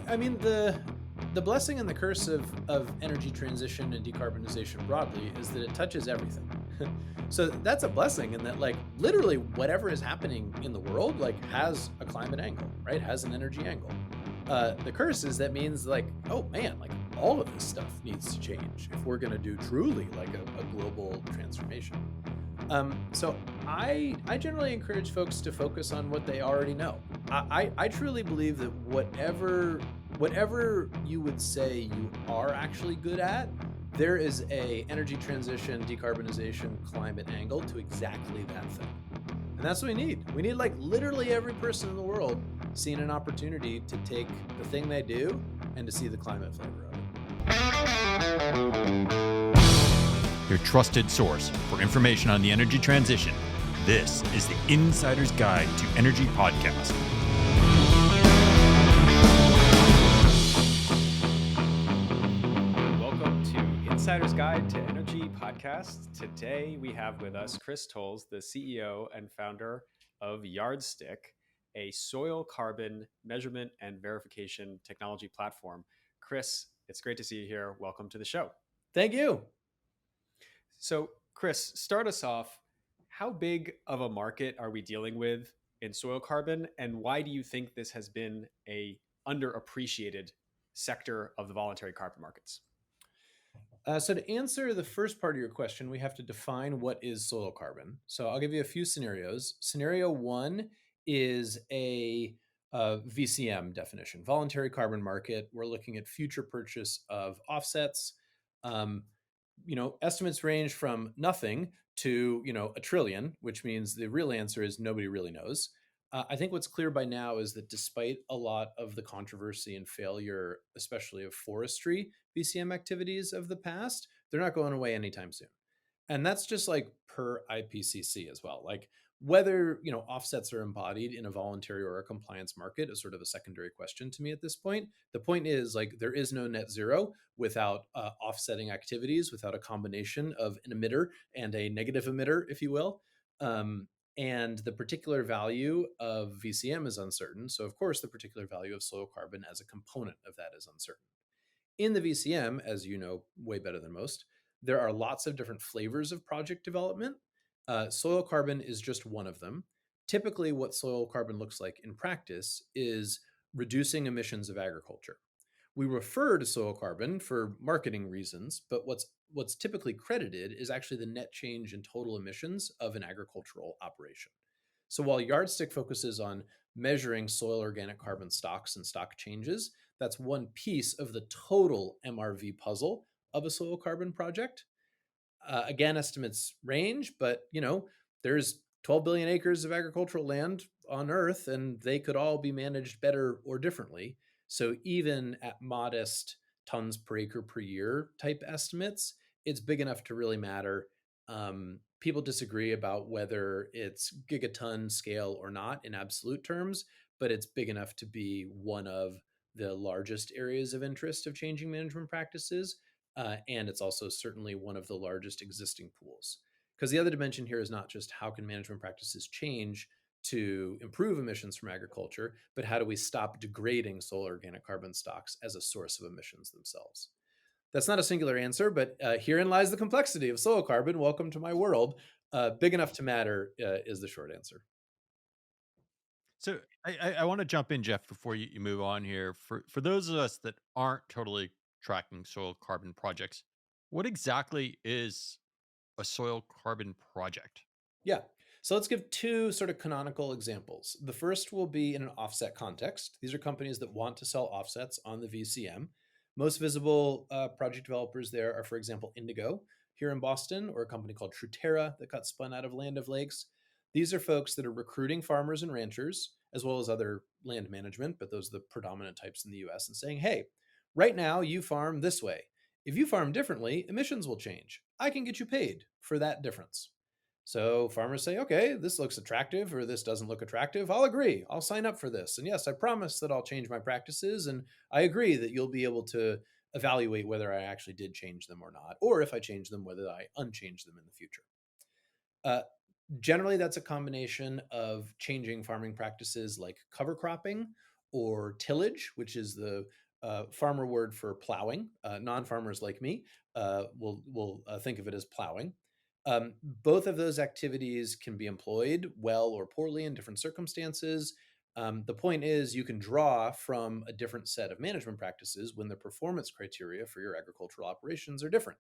I mean, the blessing and the curse of energy transition and decarbonization broadly is that it touches everything. So that's a blessing in that, like, literally whatever is happening in the world, like, has a climate angle, right? Has an energy angle. The curse is that means, like, oh man, like, all of this stuff needs to change if we're going to do truly like a global transformation. So I generally encourage folks to focus on what they already know. I truly believe that whatever you would say you are actually good at, there is a energy transition, decarbonization, climate angle to exactly that thing. And that's what we need. We need, like, literally every person in the world seeing an opportunity to take the thing they do and to see the climate flavor of it. Your trusted source for information on the energy transition. This is the Insider's Guide to Energy podcast. Welcome to Insider's Guide to Energy podcast. Today we have with us Chris Tolles, the CEO and founder of Yardstick, a soil carbon measurement and verification technology platform. Chris, it's great to see you here. Welcome to the show. Thank you. So, Chris, start us off. How big of a market are we dealing with in soil carbon, and why do you think this has been a underappreciated sector of the voluntary carbon markets? So to answer the first part of your question, we have to define what is soil carbon. So I'll give you a few scenarios. Scenario one is a VCM definition, voluntary carbon market. We're looking at future purchase of offsets. Estimates range from nothing to, $1 trillion, which means the real answer is nobody really knows. I think what's clear by now is that despite a lot of the controversy and failure, especially of forestry VCM activities of the past, they're not going away anytime soon. And that's just like per IPCC as well. Like, whether offsets are embodied in a voluntary or a compliance market is sort of a secondary question to me at this point. The point is, like, there is no net zero without offsetting activities, without a combination of an emitter and a negative emitter, if you will. And the particular value of VCM is uncertain. So, of course, the particular value of soil carbon as a component of that is uncertain. In the VCM, as you know way better than most, there are lots of different flavors of project development. Soil carbon is just one of them. Typically, what soil carbon looks like in practice is reducing emissions of agriculture. We refer to soil carbon for marketing reasons, but what's typically credited is actually the net change in total emissions of an agricultural operation. So while Yardstick focuses on measuring soil organic carbon stocks and stock changes, that's one piece of the total MRV puzzle of a soil carbon project. Again, estimates range, but there's 12 billion acres of agricultural land on Earth, and they could all be managed better or differently. So even at modest tons per acre per year type estimates, it's big enough to really matter. People disagree about whether it's gigaton scale or not in absolute terms, but it's big enough to be one of the largest areas of interest of changing management practices. And it's also certainly one of the largest existing pools. Because the other dimension here is not just how can management practices change to improve emissions from agriculture, but how do we stop degrading soil organic carbon stocks as a source of emissions themselves? That's not a singular answer, but herein lies the complexity of soil carbon. Welcome to my world. Big enough to matter is the short answer. So I want to jump in, Jeff, before you move on here. For those of us that aren't totally tracking soil carbon projects, what exactly is a soil carbon project? Yeah. So let's give two sort of canonical examples. The first will be in an offset context. These are companies that want to sell offsets on the VCM. Most visible project developers there are, for example, Indigo here in Boston, or a company called Truterra that got spun out of Land of Lakes. These are folks that are recruiting farmers and ranchers, as well as other land management, but those are the predominant types in the US, and saying, hey, right now you farm this way. If you farm differently, emissions will change. I can get you paid for that difference. So farmers say, okay, this looks attractive or this doesn't look attractive. I'll agree. I'll sign up for this. And yes, I promise that I'll change my practices. And I agree that you'll be able to evaluate whether I actually did change them or not, or if I change them, whether I unchange them in the future. Generally, that's a combination of changing farming practices like cover cropping or tillage, which is the farmer word for plowing. Non-farmers like me will think of it as plowing. Both of those activities can be employed well or poorly in different circumstances. The point is, you can draw from a different set of management practices when the performance criteria for your agricultural operations are different.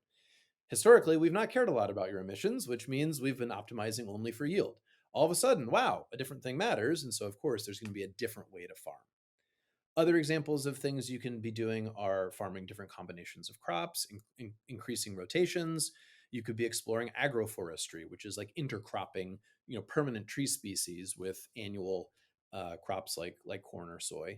Historically, we've not cared a lot about your emissions, which means we've been optimizing only for yield. All of a sudden, wow, a different thing matters. And so, of course, there's going to be a different way to farm. Other examples of things you can be doing are farming different combinations of crops, increasing rotations. You could be exploring agroforestry, which is like intercropping, permanent tree species with annual crops like corn or soy.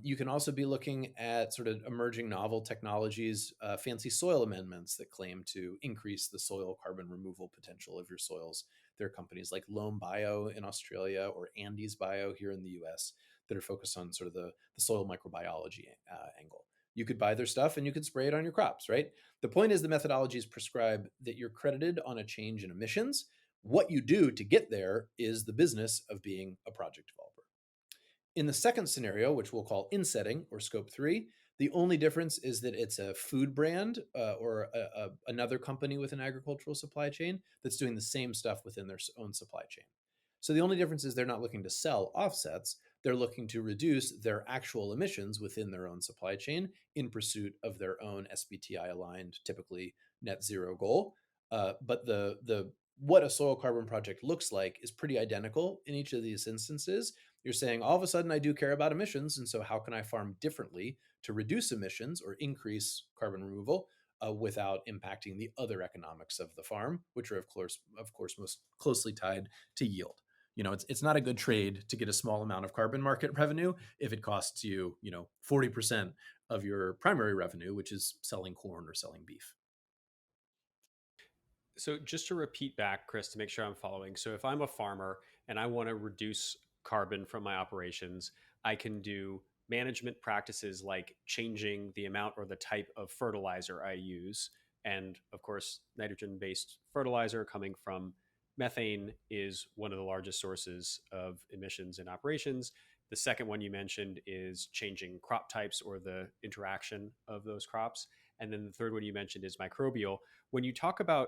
You can also be looking at sort of emerging novel technologies, fancy soil amendments that claim to increase the soil carbon removal potential of your soils. There are companies like Loam Bio in Australia or Andes Bio here in the US that are focused on sort of the soil microbiology angle. You could buy their stuff and you could spray it on your crops, right? The point is the methodologies prescribe that you're credited on a change in emissions. What you do to get there is the business of being a project developer. In the second scenario, which we'll call insetting or scope 3, the only difference is that it's a food brand or another company with an agricultural supply chain that's doing the same stuff within their own supply chain. So the only difference is they're not looking to sell offsets. They're looking to reduce their actual emissions within their own supply chain in pursuit of their own SBTI aligned, typically net zero goal. But the what a soil carbon project looks like is pretty identical in each of these instances. You're saying all of a sudden I do care about emissions, and so how can I farm differently to reduce emissions or increase carbon removal without impacting the other economics of the farm, which are of course most closely tied to yield. It's not a good trade to get a small amount of carbon market revenue if it costs you 40% of your primary revenue, which is selling corn or selling beef. So just to repeat back, Chris, to make sure I'm following. So if I'm a farmer and I want to reduce carbon from my operations, I can do management practices like changing the amount or the type of fertilizer I use. And of course, nitrogen based fertilizer coming from methane is one of the largest sources of emissions in operations. The second one you mentioned is changing crop types or the interaction of those crops. And then the third one you mentioned is microbial. When you talk about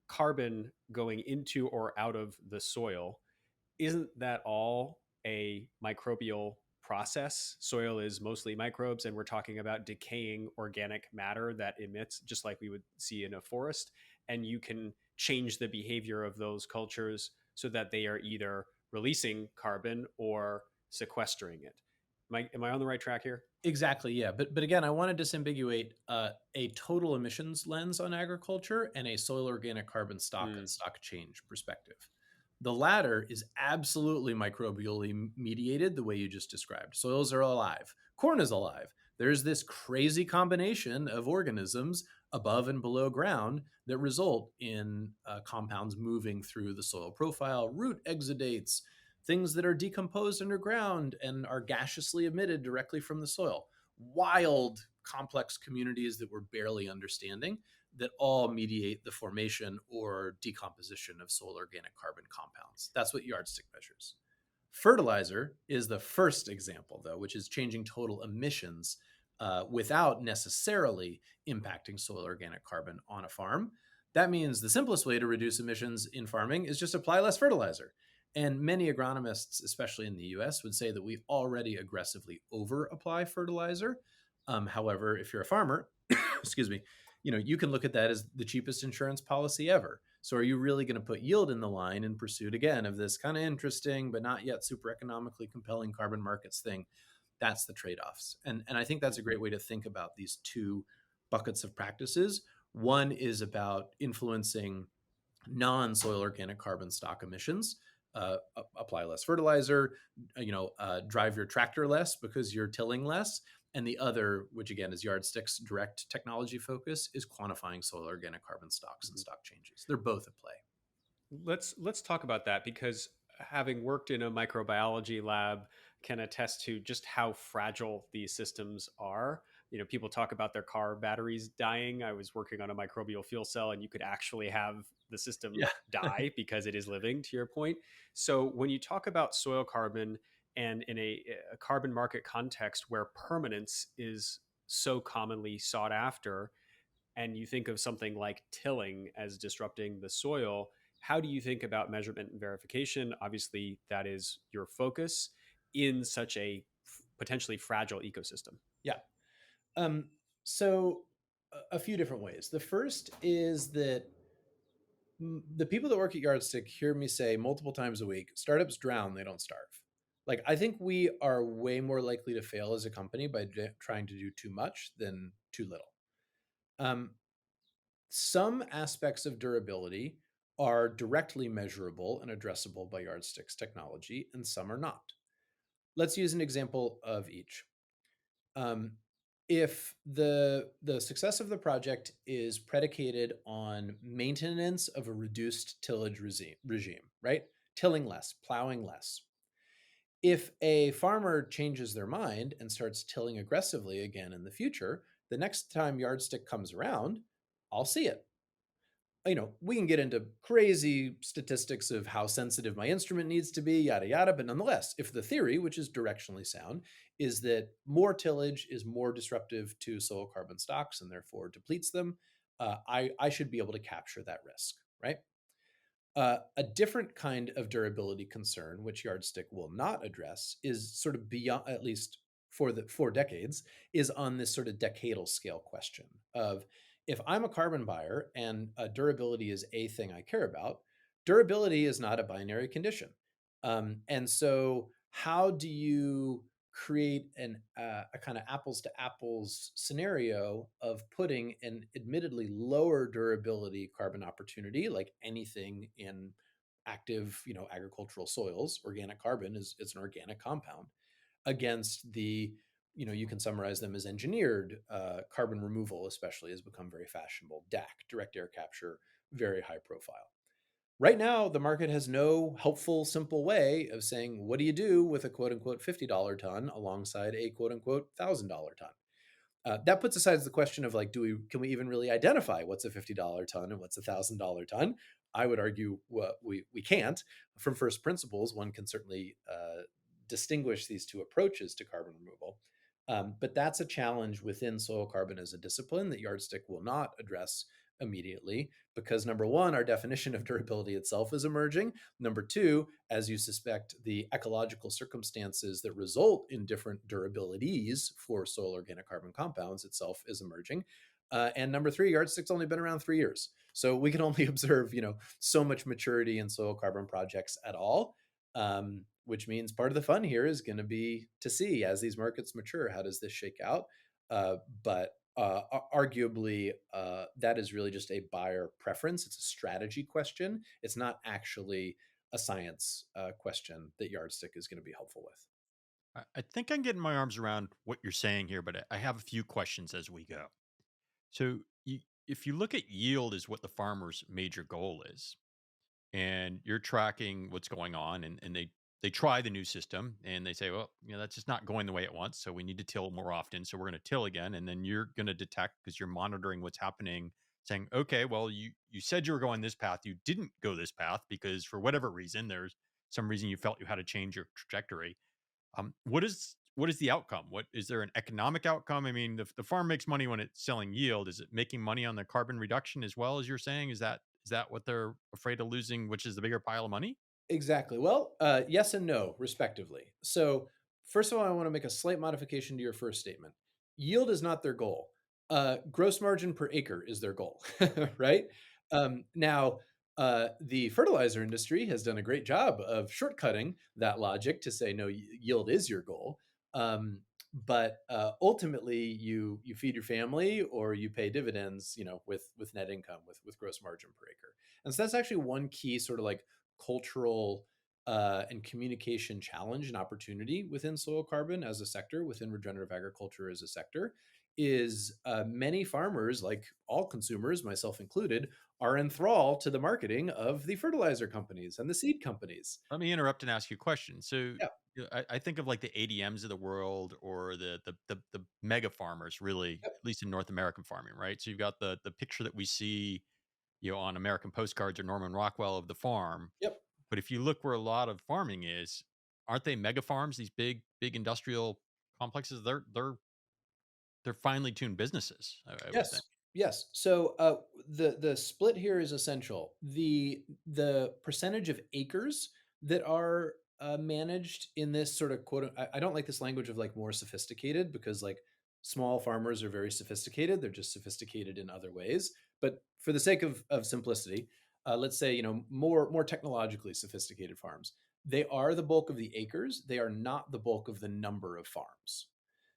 carbon going into or out of the soil, isn't that all a microbial process? Soil is mostly microbes, and we're talking about decaying organic matter that emits, just like we would see in a forest. And you can change the behavior of those cultures so that they are either releasing carbon or sequestering it. Am I on the right track here? Exactly, yeah. But again, I want to disambiguate a total emissions lens on agriculture and a soil organic carbon stock and stock change perspective. The latter is absolutely microbially mediated the way you just described. Soils are alive. Corn is alive. There's this crazy combination of organisms above and below ground that result in compounds moving through the soil profile, root exudates, things that are decomposed underground and are gaseously emitted directly from the soil. Wild, complex communities that we're barely understanding that all mediate the formation or decomposition of soil organic carbon compounds. That's what Yardstick measures. Fertilizer is the first example, though, which is changing total emissions without necessarily impacting soil organic carbon on a farm. That means the simplest way to reduce emissions in farming is just apply less fertilizer. And many agronomists, especially in the US, would say that we already aggressively over apply fertilizer. However, if you're a farmer, excuse me, you can look at that as the cheapest insurance policy ever. So are you really going to put yield in the line in pursuit again of this kind of interesting but not yet super economically compelling carbon markets thing? That's the trade-offs. And I think that's a great way to think about these two buckets of practices. One is about influencing non-soil organic carbon stock emissions. Apply less fertilizer, drive your tractor less because you're tilling less. And the other, which again is Yardstick's direct technology focus, is quantifying soil organic carbon stocks and stock changes. They're both at play. Let's talk about that, because having worked in a microbiology lab can attest to just how fragile these systems are. People talk about their car batteries dying. I was working on a microbial fuel cell, and you could actually have the system Yeah. die because it is living, to your point. So when you talk about soil carbon and in a carbon market context where permanence is so commonly sought after, and you think of something like tilling as disrupting the soil, how do you think about measurement and verification? Obviously, that is your focus in such a potentially fragile ecosystem. Yeah. Um, so a few different ways. The first is that the people that work at Yardstick hear me say multiple times a week, startups drown, they don't starve. Like, I think we are way more likely to fail as a company by trying to do too much than too little. Um, some aspects of durability are directly measurable and addressable by Yardstick's technology, and some are not. Let's use an example of each. Um, if the success of the project is predicated on maintenance of a reduced tillage regime, right? Tilling less, plowing less. If a farmer changes their mind and starts tilling aggressively again in the future, the next time Yardstick comes around, I'll see it. We can get into crazy statistics of how sensitive my instrument needs to be, yada, yada. But nonetheless, if the theory, which is directionally sound, is that more tillage is more disruptive to soil carbon stocks and therefore depletes them, I should be able to capture that risk, right? A different kind of durability concern, which Yardstick will not address, is sort of beyond, at least for the 4 decades, is on this sort of decadal scale question of, if I'm a carbon buyer and durability is a thing I care about, durability is not a binary condition. And so, how do you create a kind of apples to apples scenario of putting an admittedly lower durability carbon opportunity, like anything in active, agricultural soils? Organic carbon is, it's an organic compound, against the, you can summarize them as engineered carbon removal, especially, has become very fashionable. DAC, direct air capture, very high profile. Right now, the market has no helpful, simple way of saying, what do you do with a quote unquote $50 ton alongside a quote unquote $1,000 ton? That puts aside the question of, like, can we even really identify what's a $50 ton and what's a $1,000 ton? I would argue, we can't. From first principles, one can certainly distinguish these two approaches to carbon removal. But that's a challenge within soil carbon as a discipline that Yardstick will not address immediately, because number one, our definition of durability itself is emerging. Number two, as you suspect, the ecological circumstances that result in different durabilities for soil organic carbon compounds itself is emerging. And number three, Yardstick's only been around 3 years. So we can only observe, so much maturity in soil carbon projects at all. Which means part of the fun here is going to be to see, as these markets mature, how does this shake out? But arguably, that is really just a buyer preference. It's a strategy question. It's not actually a science question that Yardstick is going to be helpful with. I think I'm getting my arms around what you're saying here, but I have a few questions as we go. So, if you look at yield as what the farmer's major goal is, and you're tracking what's going on, and they try the new system and they say, well, that's just not going the way it wants, so we need to till more often, so we're going to till again, and then you're going to detect, because you're monitoring what's happening, saying, okay, well, you said you were going this path, you didn't go this path because for whatever reason, there's some reason you felt you had to change your trajectory. What is the outcome? What is there, an economic outcome? I mean, the farm makes money when it's selling yield. Is it making money on the carbon reduction as well, as you're saying? Is that what they're afraid of losing, which is the bigger pile of money? Exactly. Well, yes and no, respectively. So, first of all, I want to make a slight modification to your first statement. Yield is not their goal. Gross margin per acre is their goal, right? Now, the fertilizer industry has done a great job of shortcutting that logic to say, no, yield is your goal. But ultimately, you feed your family or you pay dividends, with net income, with gross margin per acre. And so that's actually one key sort of like cultural and communication challenge and opportunity within soil carbon as a sector, within regenerative agriculture as a sector, is many farmers, like all consumers, myself included, are enthralled to the marketing of the fertilizer companies and the seed companies. Let me interrupt and ask you a question. So, Yeah, I think of like the ADMs of the world, or the mega farmers, really, yep, at least in North American farming, right? So you've got the picture that we see, on American postcards or Norman Rockwell of the farm. yep, But if you look where a lot of farming is, aren't they mega farms? These big industrial complexes. They're finely tuned businesses. I would think. Yes. Yes. So the split here is essential. The percentage of acres that are managed in this sort of quote, I don't like this language of like more sophisticated, because like small farmers are very sophisticated. They're just sophisticated in other ways. But for the sake of simplicity, let's say, more technologically sophisticated farms. They are the bulk of the acres. They are not the bulk of the number of farms.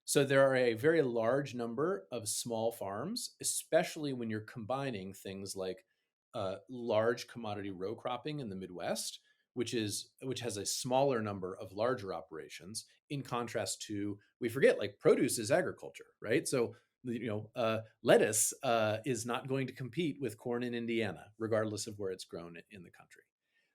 So there are a very large number of small farms, especially when you're combining things like large commodity row cropping in the Midwest, which has a smaller number of larger operations. In contrast to, we forget, like produce is agriculture, right? So lettuce is not going to compete with corn in Indiana, regardless of where it's grown in the country.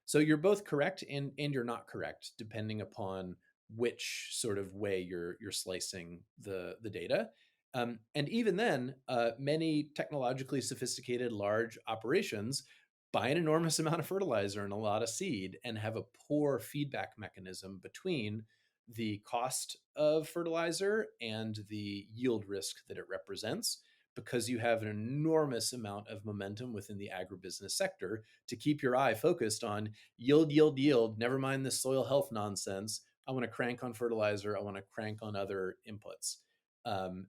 So you're both correct and you're not correct, depending upon which sort of way you're slicing the data. And even then, many technologically sophisticated large operations buy an enormous amount of fertilizer and a lot of seed and have a poor feedback mechanism between the cost of fertilizer and the yield risk that it represents, because you have an enormous amount of momentum within the agribusiness sector to keep your eye focused on yield, yield, yield. Never mind this soil health nonsense. I want to crank on fertilizer. I want to crank on other inputs, um,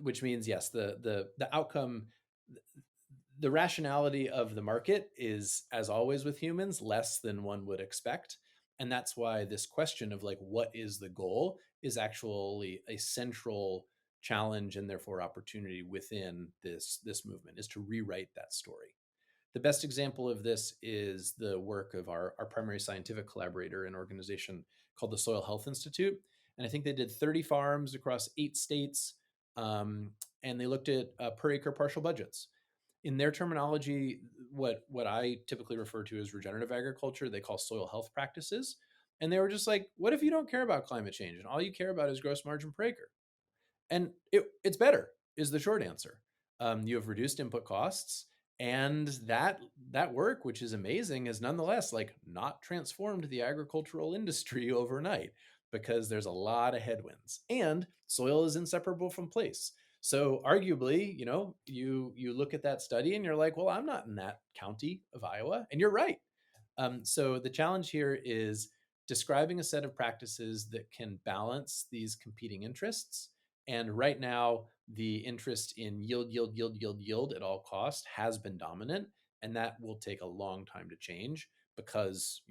which means yes, the outcome, the rationality of the market is, as always with humans, less than one would expect, and that's why this question of like what is the goal is actually a central challenge and therefore opportunity within this movement, is to rewrite that story. The best example of this is the work of our primary scientific collaborator, an organization called the Soil Health Institute. And I think they did 30 farms across 8 states, and they looked at per acre partial budgets. In their terminology, what I typically refer to as regenerative agriculture, they call soil health practices. And they were just like, what if you don't care about climate change and all you care about is gross margin per acre? And it's better, is the short answer. You have reduced input costs, and that work, which is amazing, is nonetheless like not transformed the agricultural industry overnight, because there's a lot of headwinds, and soil is inseparable from place. So arguably, you look at that study and you're like, well, I'm not in that county of Iowa, and you're right. So the challenge here is describing a set of practices that can balance these competing interests. And right now, the interest in yield, yield, yield, yield, yield at all cost has been dominant, and that will take a long time to change, because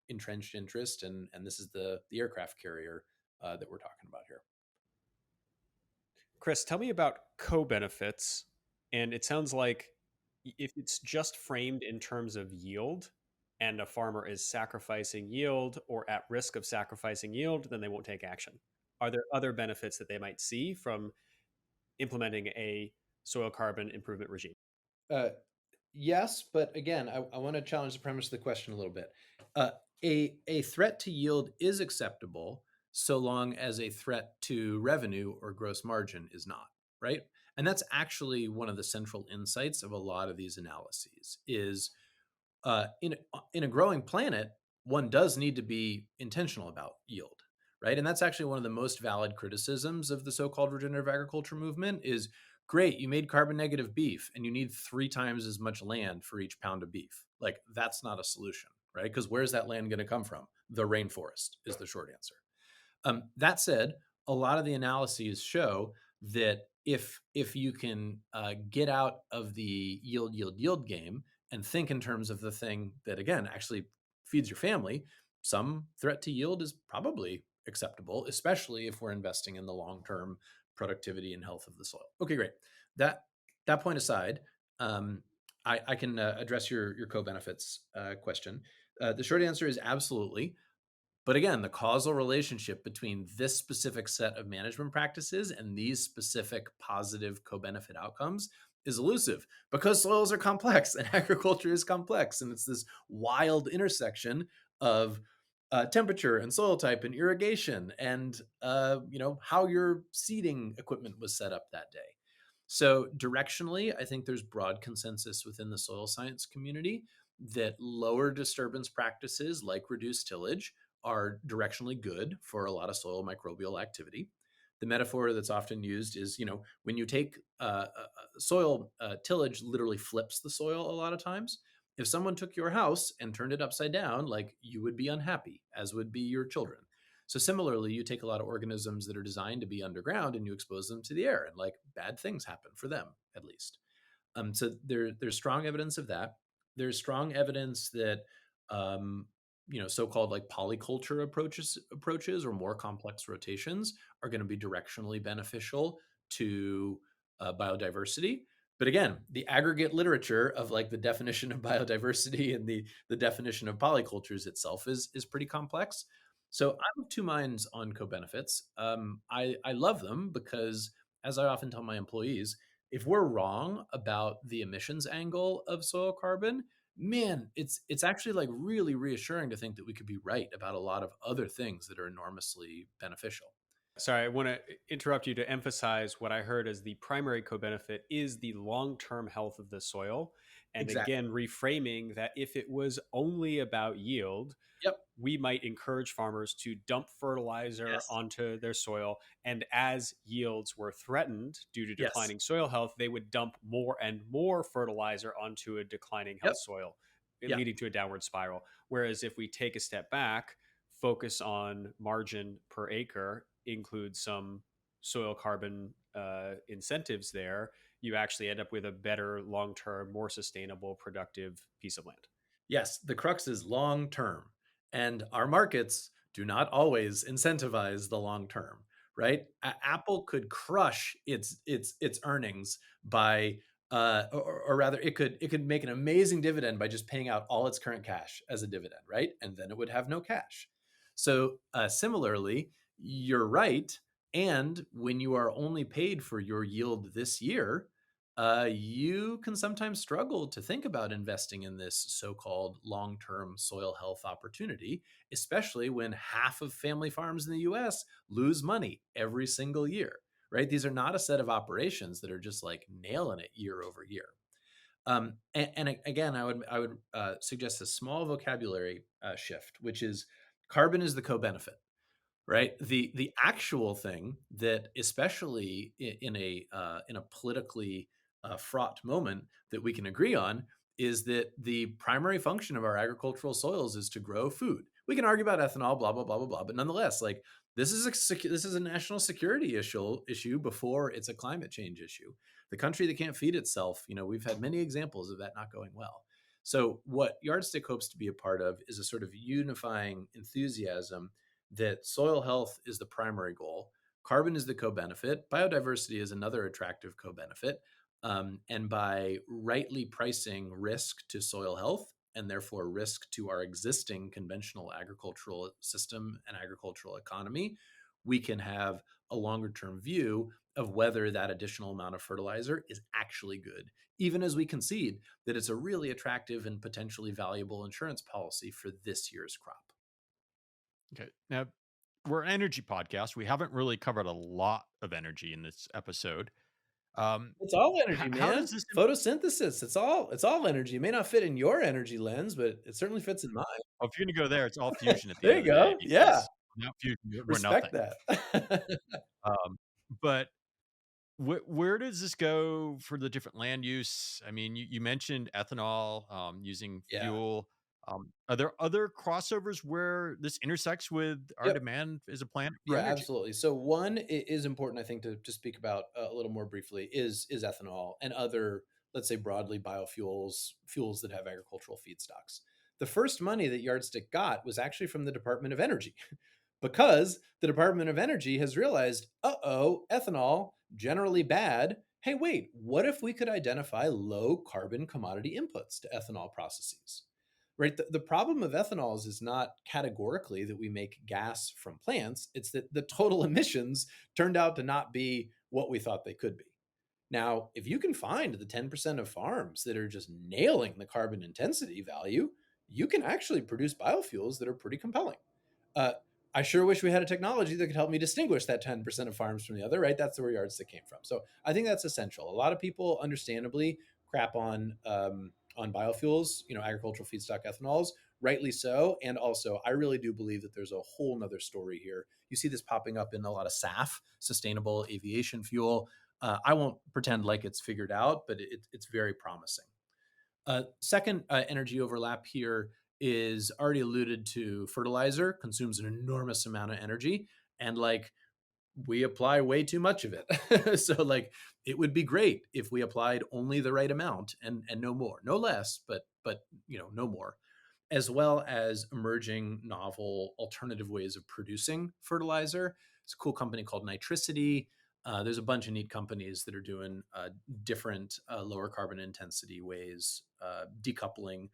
entrenched interest, and this is the aircraft carrier that we're talking about here. Chris, tell me about co-benefits. And it sounds like if it's just framed in terms of yield and a farmer is sacrificing yield or at risk of sacrificing yield, then they won't take action. Are there other benefits that they might see from implementing a soil carbon improvement regime? Uh, yes, but again, I want to challenge the premise of the question a little bit. Uh, a threat to yield is acceptable so long as a threat to revenue or gross margin is not, right? And that's actually one of the central insights of a lot of these analyses is, in a growing planet, one does need to be intentional about yield, right? And that's actually one of the most valid criticisms of the so-called regenerative agriculture movement is, great, you made carbon negative beef and you need 3 times as much land for each pound of beef. Like, that's not a solution, right? Because where's that land going to come from? The rainforest is the short answer. That said, a lot of the analyses show that if you can get out of the yield, yield, yield game and think in terms of the thing that, again, actually feeds your family, some threat to yield is probably acceptable, especially if we're investing in the long-term productivity and health of the soil. Okay, great. That point aside, I can address your co-benefits question. The short answer is absolutely. But again, the causal relationship between this specific set of management practices and these specific positive co-benefit outcomes is elusive, because soils are complex and agriculture is complex. And it's this wild intersection of temperature and soil type and irrigation and how your seeding equipment was set up that day. So directionally, I think there's broad consensus within the soil science community that lower disturbance practices like reduced tillage are directionally good for a lot of soil microbial activity. The metaphor that's often used is, when you take soil tillage, literally flips the soil a lot of times. If someone took your house and turned it upside down, like, you would be unhappy, as would be your children. So similarly, you take a lot of organisms that are designed to be underground and you expose them to the air, and like bad things happen for them, at least. So there's strong evidence of that. There's strong evidence that um, so-called like polyculture approaches or more complex rotations are going to be directionally beneficial to biodiversity. But again, the aggregate literature of like the definition of biodiversity and the definition of polycultures itself is pretty complex. So I'm of two minds on co-benefits. I love them because, as I often tell my employees, if we're wrong about the emissions angle of soil carbon, man, it's actually like really reassuring to think that we could be right about a lot of other things that are enormously beneficial. Sorry, I want to interrupt you to emphasize what I heard as the primary co benefit is the long term health of the soil. And Exactly. again, reframing that if it was only about yield, Yep. we might encourage farmers to dump fertilizer Yes. onto their soil. And as yields were threatened due to Yes. declining soil health, they would dump more and more fertilizer onto a declining Yep. health soil, Yeah. leading to a downward spiral. Whereas if we take a step back, focus on margin per acre, include some soil carbon incentives there, you actually end up with a better long term, more sustainable, productive piece of land. Yes, the crux is long term, and our markets do not always incentivize the long term, right? Apple could crush its earnings by, or rather, it could make an amazing dividend by just paying out all its current cash as a dividend, right? And then it would have no cash. So similarly, you're right. And when you are only paid for your yield this year, you can sometimes struggle to think about investing in this so-called long-term soil health opportunity, especially when half of family farms in the US lose money every single year, right? These are not a set of operations that are just like nailing it year over year. And again, I would suggest a small vocabulary shift, which is carbon is the co-benefit, right? The actual thing that, especially in a politically fraught moment, that we can agree on is that the primary function of our agricultural soils is to grow food. We can argue about ethanol, blah blah blah blah blah, but nonetheless, like, this is a national security issue before it's a climate change issue. The country that can't feed itself, we've had many examples of that not going well. So what Yardstick hopes to be a part of is a sort of unifying enthusiasm that soil health is the primary goal, carbon is the co benefit, biodiversity is another attractive co benefit. And by rightly pricing risk to soil health and therefore risk to our existing conventional agricultural system and agricultural economy, we can have a longer term view of whether that additional amount of fertilizer is actually good, even as we concede that it's a really attractive and potentially valuable insurance policy for this year's crop. Okay. Now, we're an energy podcast. We haven't really covered a lot of energy in this episode. It's all energy, How man. does this Photosynthesis. It's all energy. It may not fit in your energy lens, but it certainly fits in mine. Oh, if you're gonna go there, it's all fusion at the There end you of the day go. Yeah. because without fusion, we're Respect nothing. that. Um, but where does this go for the different land use? I mean, you mentioned ethanol, using Yeah. fuel. Are there other crossovers where this intersects with our Yep. demand as a planet for Yeah, energy? absolutely. So one is important, I think, to speak about a little more briefly is ethanol and other, let's say broadly, biofuels, fuels that have agricultural feedstocks. The first money that Yardstick got was actually from the Department of Energy, because the Department of Energy has realized, ethanol, generally bad. Hey, wait, what if we could identify low carbon commodity inputs to ethanol processes? Right? The problem of ethanols is not categorically that we make gas from plants, it's that the total emissions turned out to not be what we thought they could be. Now, if you can find the 10% of farms that are just nailing the carbon intensity value, you can actually produce biofuels that are pretty compelling. Uh, I sure wish we had a technology that could help me distinguish that 10% of farms from the other, right? That's where Yardstick came from. So I think that's essential. A lot of people, understandably, crap on biofuels, agricultural feedstock ethanols, rightly so. And also, I really do believe that there's a whole nother story here. You see this popping up in a lot of SAF, sustainable aviation fuel. I won't pretend like it's figured out, but it's very promising. Second energy overlap here is already alluded to. Fertilizer consumes an enormous amount of energy, and like we apply way too much of it. So like it would be great if we applied only the right amount and no more, no less, but no more, as well as emerging novel alternative ways of producing fertilizer. It's a cool company called Nitricity. There's a bunch of neat companies that are doing different lower carbon intensity ways, decoupling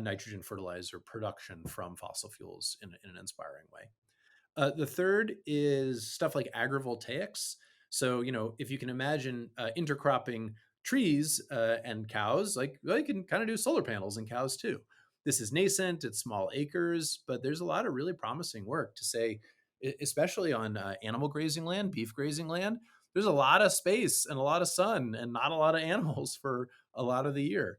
nitrogen fertilizer production from fossil fuels in an inspiring way. The third is stuff like agrivoltaics. So, if you can imagine intercropping trees and cows, like well, you can kind of do solar panels and cows too. This is nascent, it's small acres, but there's a lot of really promising work to say, especially on animal grazing land, beef grazing land. There's a lot of space and a lot of sun and not a lot of animals for a lot of the year.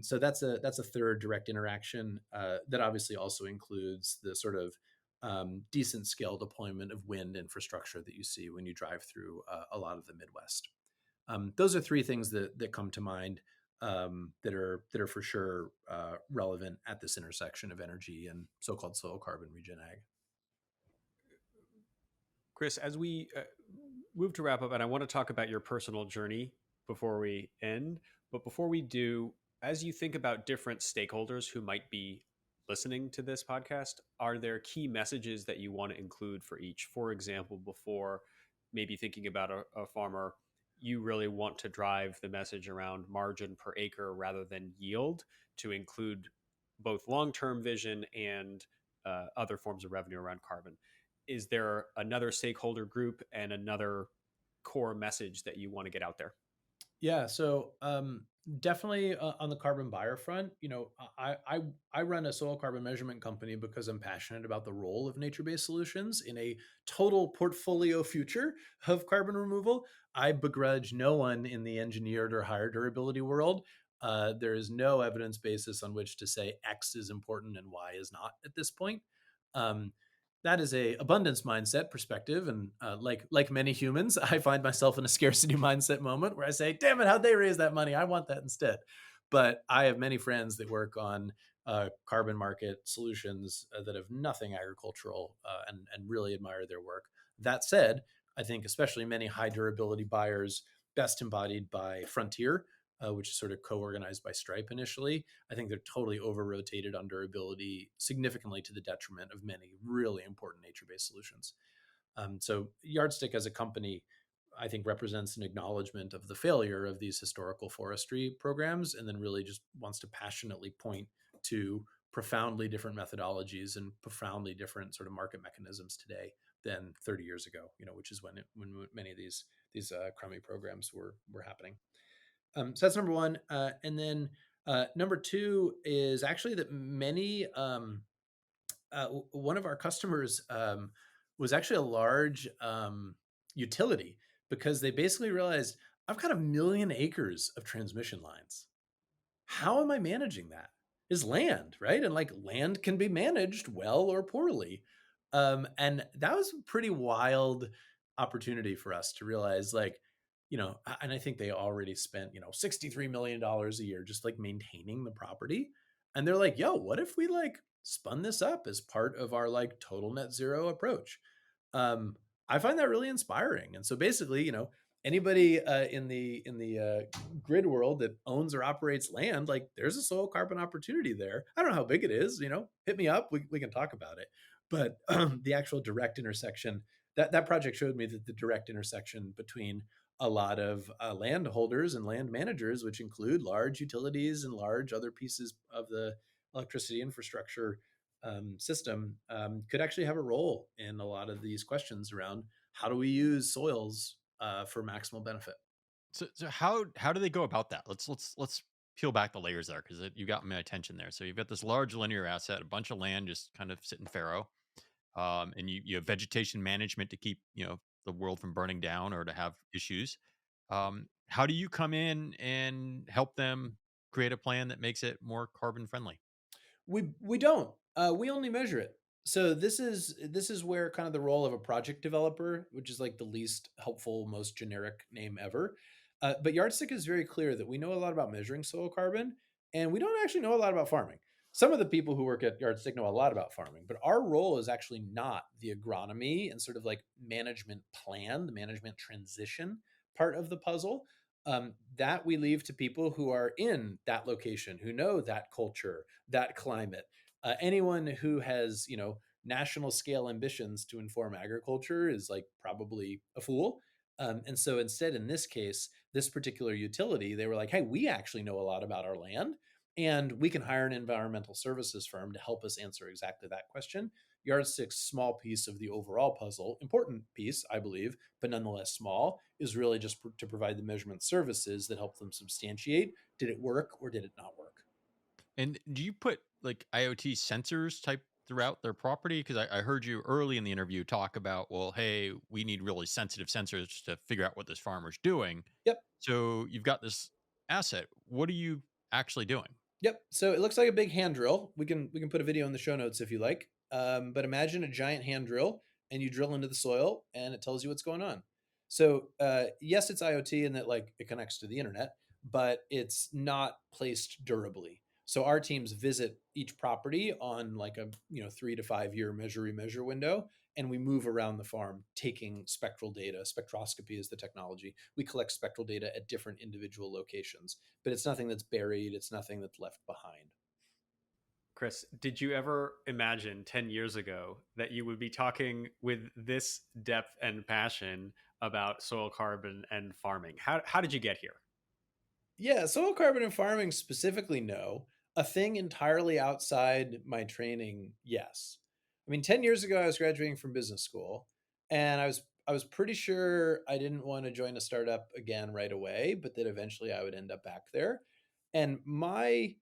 So that's a third direct interaction that obviously also includes the sort of decent scale deployment of wind infrastructure that you see when you drive through a lot of the Midwest. Those are three things that come to mind that are for sure relevant at this intersection of energy and so-called soil carbon regen ag. Chris, as we move to wrap up, and I want to talk about your personal journey before we end. But before we do, as you think about different stakeholders who might be listening to this podcast, are there key messages that you want to include for each? For example, before maybe thinking about a farmer, you really want to drive the message around margin per acre rather than yield to include both long term vision and other forms of revenue around carbon. Is there another stakeholder group and another core message that you want to get out there? Yeah, so definitely on the carbon buyer front, I run a soil carbon measurement company because I'm passionate about the role of nature-based solutions in a total portfolio future of carbon removal. I begrudge no one in the engineered or higher durability world. There is no evidence basis on which to say X is important and Y is not at this point. Um, that is a abundance mindset perspective, and like many humans, I find myself in a scarcity mindset moment where I say, damn it, how'd they raise that money? I want that instead. But I have many friends that work on carbon market solutions that have nothing agricultural, and really admire their work. That said, I think especially many high durability buyers, best embodied by Frontier, which is sort of co-organized by Stripe initially. I think they're totally over-rotated on durability, significantly to the detriment of many really important nature-based solutions. So Yardstick as a company, I think, represents an acknowledgement of the failure of these historical forestry programs, and then really just wants to passionately point to profoundly different methodologies and profoundly different sort of market mechanisms today than 30 years ago. Which is when many of these crummy programs were happening. So that's number one. And then number two is actually that one of our customers was actually a large utility, because they basically realized, I've got 1 million acres of transmission lines. How am I managing that? Is land, right? And like land can be managed well or poorly. And that was a pretty wild opportunity for us to realize, like, and I think they already spent, $63 million a year just like maintaining the property. And they're like, yo, what if we like spun this up as part of our like total net zero approach? I find that really inspiring. And so basically, anybody in the grid world that owns or operates land, like there's a soil carbon opportunity there. I don't know how big it is, hit me up. We can talk about it. But the actual direct intersection, that project showed me that the direct intersection between a lot of landholders and land managers, which include large utilities and large other pieces of the electricity infrastructure system, could actually have a role in a lot of these questions around how do we use soils for maximal benefit. So how do they go about that? Let's peel back the layers there because you got my attention there. So you've got this large linear asset, a bunch of land just kind of sitting fallow, and you have vegetation management to keep the world from burning down or to have issues. How do you come in and help them create a plan that makes it more carbon friendly? We don't. We only measure it. So this is where kind of the role of a project developer, which is like the least helpful, most generic name ever. But Yardstick is very clear that we know a lot about measuring soil carbon, and we don't actually know a lot about farming. Some of the people who work at Yardstick know a lot about farming, but our role is actually not the agronomy and sort of like management plan, the management transition part of the puzzle. That we leave to people who are in that location, who know that culture, that climate. Anyone who has, national scale ambitions to inform agriculture is like probably a fool. And so instead, in this case, this particular utility, they were like, hey, we actually know a lot about our land, and we can hire an environmental services firm to help us answer exactly that question. Yardstick's small piece of the overall puzzle, important piece, I believe, but nonetheless small, is really just to provide the measurement services that help them substantiate, did it work or did it not work? And do you put like IoT sensors type throughout their property? Because I heard you early in the interview talk about, well, hey, we need really sensitive sensors to figure out what this farmer's doing. Yep. So you've got this asset. What are you actually doing? Yep. So it looks like a big hand drill. We can put a video in the show notes if you like. But imagine a giant hand drill, and you drill into the soil, and it tells you what's going on. So yes, it's IoT in that like it connects to the internet, but it's not placed durably. So our teams visit each property on like a 3 to 5 year measure window, and we move around the farm taking spectral data. Spectroscopy is the technology. We collect spectral data at different individual locations, but it's nothing that's buried. It's nothing that's left behind. Chris, did you ever imagine 10 years ago that you would be talking with this depth and passion about soil carbon and farming? How did you get here? Yeah, soil carbon and farming specifically, no. A thing entirely outside my training, yes. I mean, 10 years ago, I was graduating from business school, and I was pretty sure I didn't want to join a startup again right away, but that eventually I would end up back there. And my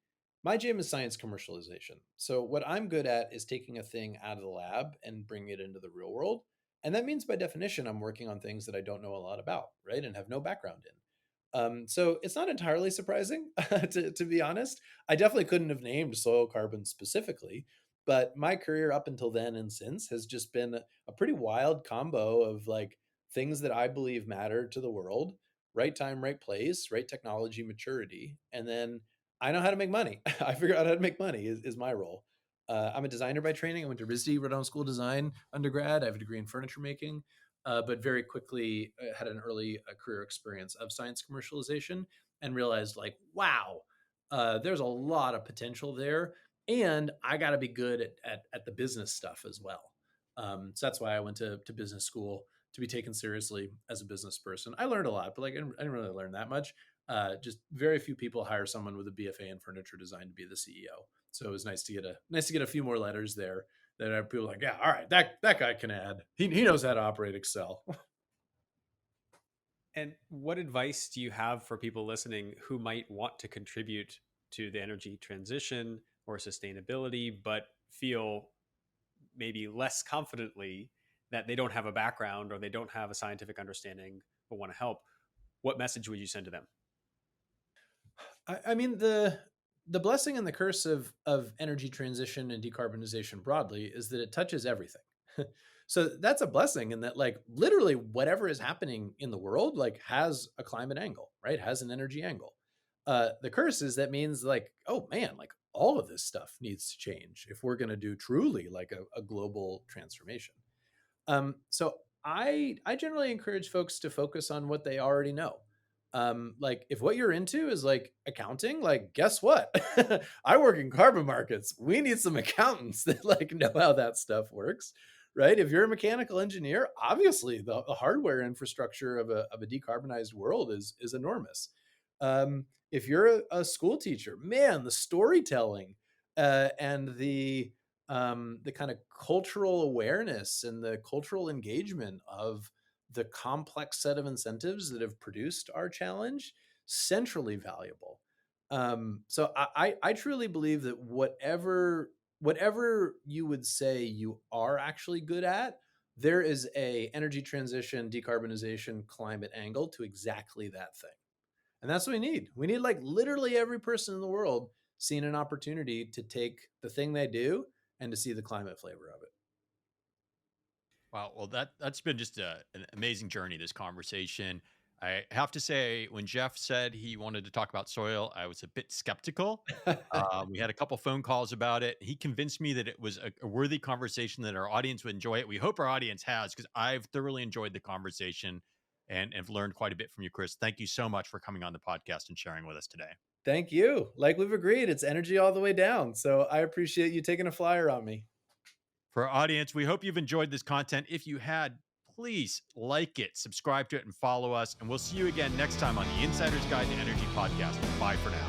jam is science commercialization. So what I'm good at is taking a thing out of the lab and bringing it into the real world. And that means by definition, I'm working on things that I don't know a lot about, right? And have no background in. So it's not entirely surprising, to be honest. I definitely couldn't have named soil carbon specifically, but my career up until then and since has just been a pretty wild combo of like things that I believe matter to the world, right time, right place, right technology maturity. And then I know how to make money. I figure out how to make money is my role. I'm a designer by training. I went to RISD, Rhode Island School of Design undergrad. I have a degree in furniture making, but very quickly had an early career experience of science commercialization and realized like, wow, there's a lot of potential there, and I got to be good at the business stuff as well. So that's why I went to business school to be taken seriously as a business person. I learned a lot, but like I didn't really learn that much. Just very few people hire someone with a BFA in furniture design to be the CEO. So it was nice to get a few more letters there that are people like, yeah, all right, that guy can add. He knows how to operate Excel. And what advice do you have for people listening who might want to contribute to the energy transition or sustainability, but feel maybe less confidently that they don't have a background or they don't have a scientific understanding but want to help? What message would you send to them? I mean the blessing and the curse of energy transition and decarbonization broadly is that it touches everything. So that's a blessing in that like literally whatever is happening in the world like has a climate angle, right? Has an energy angle. The curse is that means like, oh man, like all of this stuff needs to change if we're going to do truly like a global transformation. So I generally encourage folks to focus on what they already know. Like if what you're into is like accounting, like guess what? I work in carbon markets. We need some accountants that like know how that stuff works, right? If you're a mechanical engineer, obviously the hardware infrastructure of a decarbonized world is enormous. If you're a school teacher, man, the storytelling and the kind of cultural awareness and the cultural engagement of the complex set of incentives that have produced our challenge centrally valuable. So I truly believe that whatever you would say you are actually good at, there is a energy transition, decarbonization, climate angle to exactly that thing. And that's what we need. We need like literally every person in the world seen an opportunity to take the thing they do and to see the climate flavor of it. Wow. Well, that's been just an amazing journey, this conversation. I have to say, when Jeff said he wanted to talk about soil, I was a bit skeptical. We had a couple phone calls about it. He convinced me that it was a worthy conversation, that our audience would enjoy it. We hope our audience has, because I've thoroughly enjoyed the conversation and have learned quite a bit from you, Chris. Thank you so much for coming on the podcast and sharing with us today. Thank you. Like we've agreed, it's energy all the way down. So I appreciate you taking a flyer on me. For our audience, we hope you've enjoyed this content. If you had, please like it, subscribe to it, and follow us. And we'll see you again next time on the Insider's Guide to Energy podcast. Bye for now.